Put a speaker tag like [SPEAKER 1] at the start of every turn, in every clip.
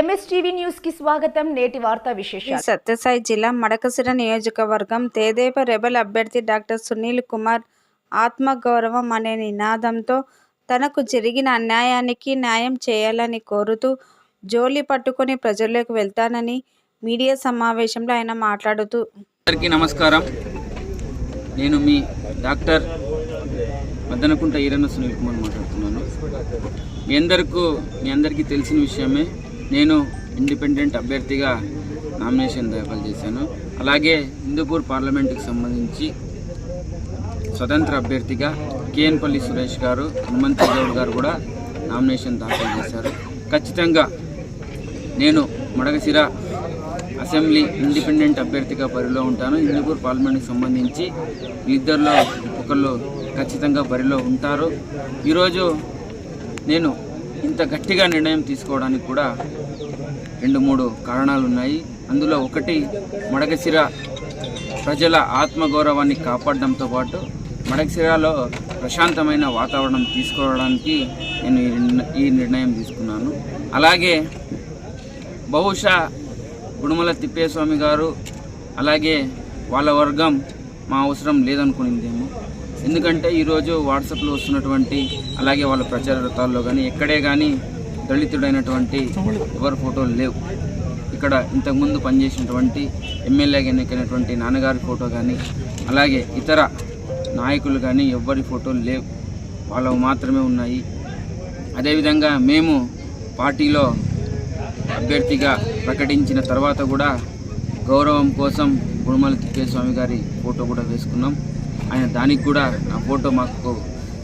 [SPEAKER 1] MSTV news కి స్వాగతం. నేటి వార్తా విశేషాలు.
[SPEAKER 2] సత్యసాయి జిల్లా మడకశిర నియోజకవర్గం తెదేపా రెబల్ అభ్యర్థి డాక్టర్ సునీల్ కుమార్ ఆత్మగౌరవం అనే నినాదంతో తనకు జరిగిన అన్యాయానికి న్యాయం చేయాలని కోరుతూ జోలి పట్టుకొని ప్రజల్లోకి వెళ్తానని మీడియా సమావేశంలో ఆయన మాట్లాడుతూ,
[SPEAKER 3] అందరికీ నమస్కారం. నేను మీ డాక్టర్ మద్దనకుంట ఈరన్న సునీల్ కుమార్ మాట్లాడుతున్నాను. మీ అందరికీ తెలిసిన విషయమే, నేను ఇండిపెండెంట్ అభ్యర్థిగా నామినేషన్ దాఖలు చేశాను. అలాగే హిందూపూర్ పార్లమెంటుకి సంబంధించి స్వతంత్ర అభ్యర్థిగా కేఎన్పల్లి సురేష్ గారు, హనుమంత్ గౌడ్ గారు కూడా నామినేషన్ దాఖలు చేశారు. ఖచ్చితంగా నేను మడకశిర అసెంబ్లీ ఇండిపెండెంట్ అభ్యర్థిగా బరిలో ఉంటాను. హిందూపూర్ పార్లమెంట్కి సంబంధించి ఇద్దరిలో ఒకళ్ళు ఖచ్చితంగా బరిలో ఉంటారు. ఈరోజు నేను ఇంత గట్టిగా నిర్ణయం తీసుకోవడానికి కూడా 2-3 కారణాలు ఉన్నాయి. అందులో ఒకటి, మడకశిర ప్రజల ఆత్మగౌరవాన్ని కాపాడడంతో పాటు మడకశిరలో ప్రశాంతమైన వాతావరణం తీసుకోవడానికి నేను ఈ నిర్ణయం తీసుకున్నాను. అలాగే బహుశా గుడుమల తిప్పేస్వామి గారు అలాగే వాళ్ళ వర్గం మా అవసరం లేదనుకునిందేమో. ఎందుకంటే ఈరోజు వాట్సాప్లో వస్తున్నటువంటి అలాగే వాళ్ళ ప్రచార రథాల్లో కానీ ఎక్కడే కానీ దళితుడైనటువంటి ఎవరి ఫోటోలు లేవు. ఇక్కడ ఇంతకుముందు పనిచేసినటువంటి ఎమ్మెల్యేగా ఎన్నికైనటువంటి నాన్నగారి ఫోటో కానీ అలాగే ఇతర నాయకులు కానీ ఎవ్వరి ఫోటోలు లేవు, వాళ్ళవి మాత్రమే ఉన్నాయి. అదేవిధంగా మేము పార్టీలో అభ్యర్థిగా ప్రకటించిన తర్వాత కూడా గౌరవం కోసం గుడుమల తిప్పేస్వామి గారి ఫోటో కూడా వేసుకున్నాం. ఆయన దానికి కూడా నా ఫోటో మాకు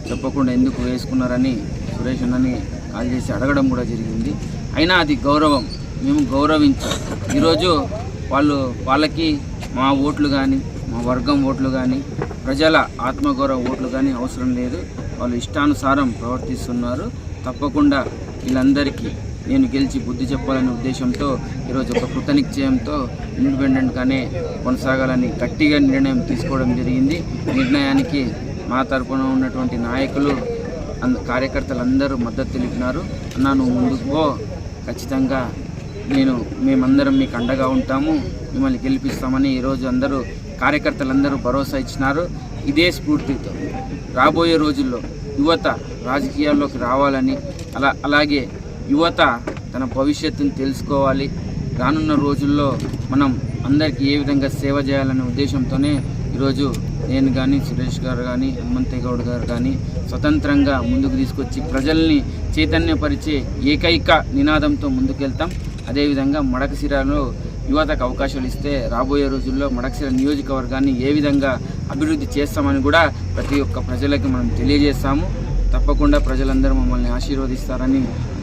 [SPEAKER 3] చెప్పకుండా ఎందుకు వేసుకున్నారని సురేష్ అన్నని కాల్ చేసి అడగడం కూడా జరిగింది. అయినా అది గౌరవం, మేము గౌరవించాం. ఈరోజు వాళ్ళకి మా ఓట్లు కానీ మా వర్గం ఓట్లు కానీ ప్రజల ఆత్మగౌరవ ఓట్లు కానీ అవసరం లేదు. వాళ్ళు ఇష్టానుసారం ప్రవర్తిస్తున్నారు. తప్పకుండా వీళ్ళందరికీ నేను గెలిచి బుద్ధి చెప్పాలనే ఉద్దేశంతో ఈరోజు ఒక కృతనిశ్చయంతో ఇండిపెండెంట్గానే కొనసాగాలని గట్టిగా నిర్ణయం తీసుకోవడం జరిగింది. నిర్ణయానికి మా తరపున ఉన్నటువంటి నాయకులు కార్యకర్తలు అందరూ మద్దతు తెలిపినారు. అన్నా నువ్వు ముందుకు పో, ఖచ్చితంగా మేమందరం మీకు అండగా ఉంటాము, మిమ్మల్ని గెలిపిస్తామని ఈరోజు అందరూ కార్యకర్తలందరూ భరోసా ఇచ్చినారు. ఇదే స్ఫూర్తితో రాబోయే రోజుల్లో యువత రాజకీయాల్లోకి రావాలని అలాగే యువత తన భవిష్యత్తును తెలుసుకోవాలి, రానున్న రోజుల్లో మనం అందరికీ ఏ విధంగా సేవ చేయాలనే ఉద్దేశంతోనే ఈరోజు నేను కానీ సురేష్ గారు కానీ హనుమంత్ గౌడ్ గారు కానీ స్వతంత్రంగా ముందుకు తీసుకొచ్చి ప్రజల్ని చైతన్యపరిచే ఏకైక నినాదంతో ముందుకెళ్తాం. అదేవిధంగా మడకశిరలో యువతకు అవకాశాలు ఇస్తే రాబోయే రోజుల్లో మడకశిర నియోజకవర్గాన్ని ఏ విధంగా అభివృద్ధి చేస్తామని కూడా ప్రతి ఒక్క ప్రజలకి మనం తెలియజేస్తాము. తప్పకుండా ప్రజలందరూ మమ్మల్ని ఆశీర్వదిస్తారని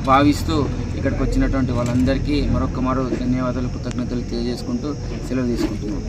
[SPEAKER 3] భావిస్తూ ఇక్కడికి వచ్చినటువంటి వాళ్ళందరికీ మరో ధన్యవాదాలు, కృతజ్ఞతలు తెలియజేసుకుంటూ సెలవు తీసుకుంటున్నాం.